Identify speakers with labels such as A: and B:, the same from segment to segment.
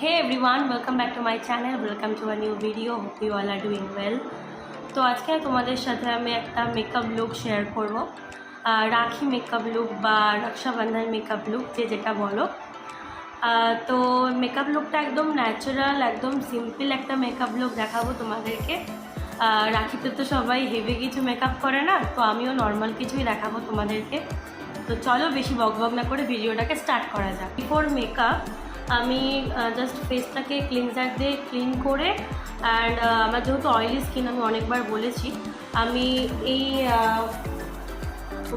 A: Hey everyone, welcome back to my channel. Welcome to a new video. Hope you all are doing well. তো আজকে তোমাদের সাথে আমি একটা মেকআপ লুক শেয়ার করব। রাখি মেকআপ লুক বা রক্ষাবন্ধন মেকআপ লুক যেটা বলো। তো মেকআপ লুকটা একদম ন্যাচারাল, একদম সিম্পল একটা মেকআপ লুক দেখাবো তোমাদেরকে। রাখিতে তো সবাই হেভি কিছু মেকআপ করে না, তো আমিও নর্মাল কিছুই দেখাবো তোমাদেরকে। তো চলো বেশি বকবক না করে ভিডিওটাকে স্টার্ট করা যাক। বিফোর মেকআপ আমি জাস্ট ফেসটাকে ক্লিনজার দিয়ে ক্লিন করে, অ্যান্ড আমার যেহেতু অয়েলি স্কিন আমি অনেকবার বলেছি, আমি এই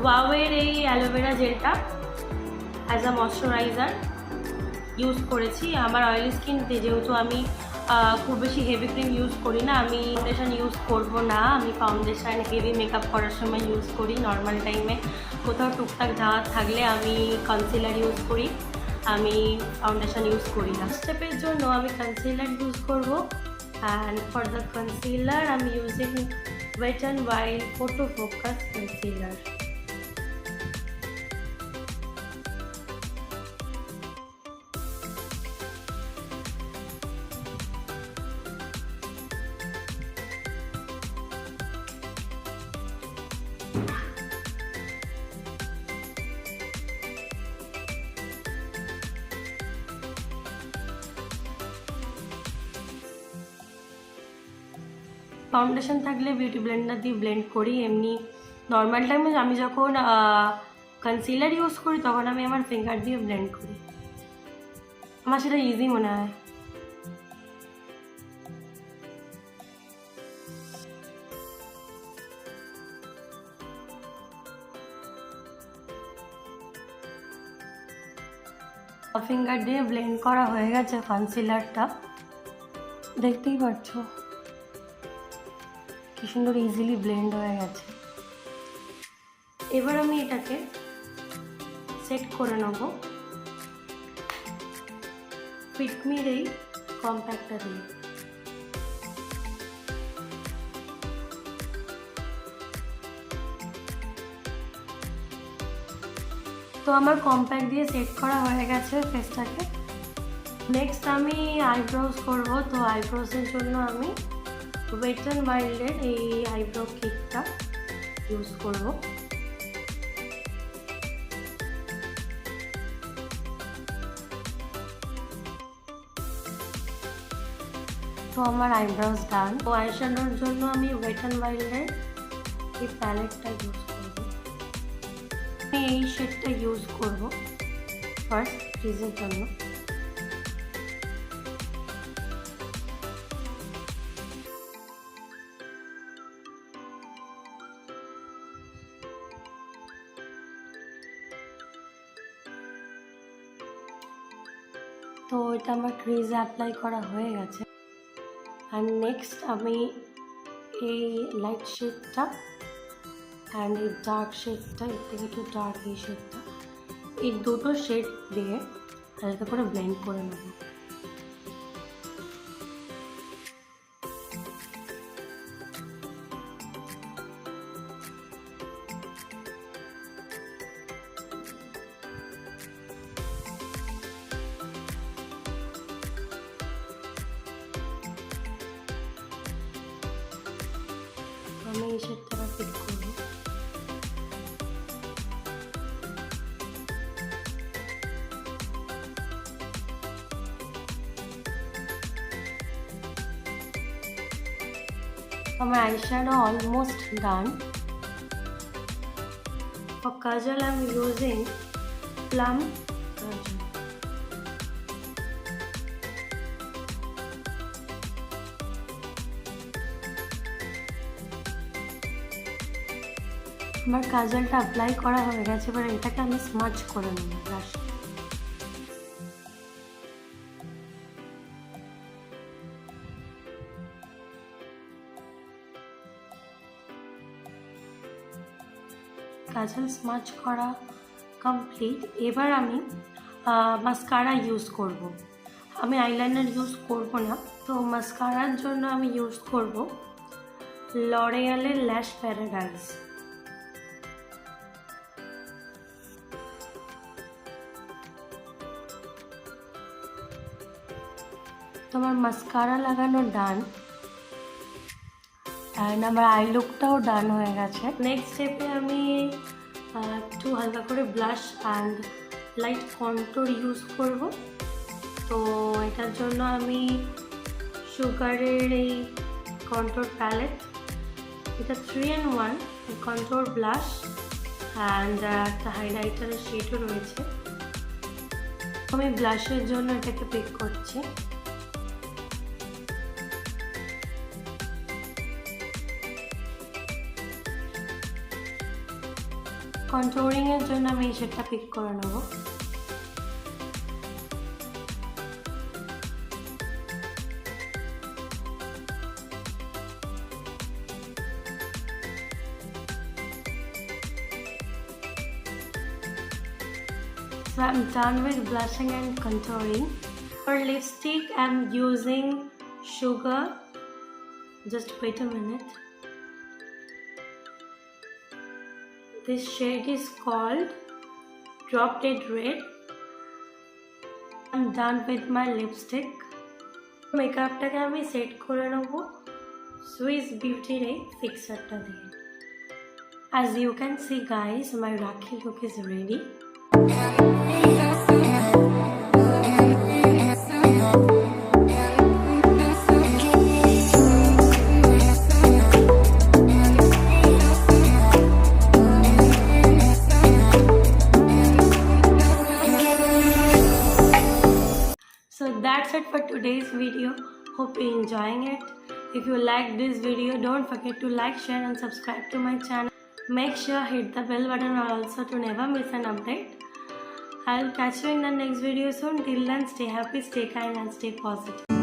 A: ওয়াওয়ের এই অ্যালোভেরা জেলটা অ্যাজ আ ময়শ্চারাইজার ইউজ করেছি। আমার অয়েলি স্কিন যেহেতু আমি খুব বেশি হেভি ক্রিম ইউজ করি না, আমি ফাউন্ডেশন ইউজ করব না। আমি ফাউন্ডেশন হেভি মেকআপ করার সময় ইউজ করি, নর্মাল টাইমে কোথাও টুকটাক যাওয়ার থাকলে আমি কনসিলার ইউজ করি, আমি ফাউন্ডেশন ইউজ করি না। স্টেপের জন্য আমি কনসিলার ইউজ করব, and for the concealer I am using wet and wild photo focus concealer. Foundation থাকলে বিউটি ব্লেন্ডার দিয়ে ব্লেন্ড করি। এমনি নর্মাল টাইমে আমি যখন কনসিলার ইউজ করি তখন আমি আমার ফিঙ্গার দিয়ে ব্লেন্ড করি, আমার সেটা ইজি মনে হয়। ফিঙ্গার দিয়ে ব্লেন্ড করা হয়ে গেছে কনসিলারটা, দেখতেই পাচ্ছ কি সুন্দর ইজিলি ব্লেন্ড হয়ে গেছে। এবার আমি এটাকে সেট করে নেব ফিটমির এই কম্প্যাক্টটা দিয়ে। তো আমার কম্প্যাক্ট দিয়ে সেট করা হয়ে গেছে ফেসটাকে। নেক্সট আমি আইব্রোজ করব। তো আইব্রোজের জন্য আমি ওয়েট অ্যান্ড ওয়াইল্ডের এই আইব্রো কিটটা ইউজ করব। তো আমার আইব্রোজ ডান। তো আইশ্যাডোর জন্য আমি ওয়েট অ্যান্ড ওয়াইল্ডের এই প্যালেটটা ইউজ করব। আমি এই শেডটা ইউজ করব ফার্স্ট ক্রিজের জন্য। তো এটা আমার ক্রিজে অ্যাপ্লাই করা হয়ে গেছে। অ্যান্ড নেক্সট আমি এই লাইট শেডটা অ্যান্ড এই ডার্ক শেডটা, এর থেকে একটু ডার্ক এই শেডটা, এই দুটো শেড দিয়ে হালকা করে ব্লেন্ড করে নেব। আমি এই শেডটা পিক করব। আমার eyeshadow almost done. For kajal I am using plum kajal. আমার কাজলটা অ্যাপ্লাই করা হয়ে গেছে, এবার এটাকে আমি স্মাচ করে নেব ব্রাশ। কাজল স্মাচ করা কমপ্লিট। এবার আমি মাস্কারা ইউজ করব। আমি আইলাইনার ইউজ করব না। তো মাস্কারার জন্য আমি ইউজ করব লরিয়ালের ল্যাশ প্যারাডাইস। তো আমার মাস্কারা লাগানো ডান, অ্যান্ড আমার আই লুকটাও ডান হয়ে গেছে। নেক্সট স্টেপে আমি একটু হালকা করে blush and light control use করব। তো এটার জন্য আমি সুগারের এই কন্ট্রোল প্যালেট, এটা 3-in-1 কন্ট্রোল ব্লাশ অ্যান্ড একটা হাইলাইটারের শেডও রয়েছে। আমি ব্লাশের জন্য এটাকে পিক করছি। কন্ট্রোলিংয়ের জন্য আমি এই শেডটা পিক করে নেব। So I'm done with blushing and contouring. For lipstick I'm using Sugar. Just wait a minute. This shade is called Drop Dead Red. I'm done with my lipstick. মেকআপটাকে আমি সেট করে নেব সুইস বিউটির এই ফিক্সারটা দিয়ে। As you can see guys, my Rakhi look is ready. So that's it for today's video. Hope you're enjoying it. If you like this video, don't forget to like, share and subscribe to my channel. Make sure hit the bell button also to never miss an update. I'll catch you in the next video soon. Till then, stay happy, stay kind and stay positive.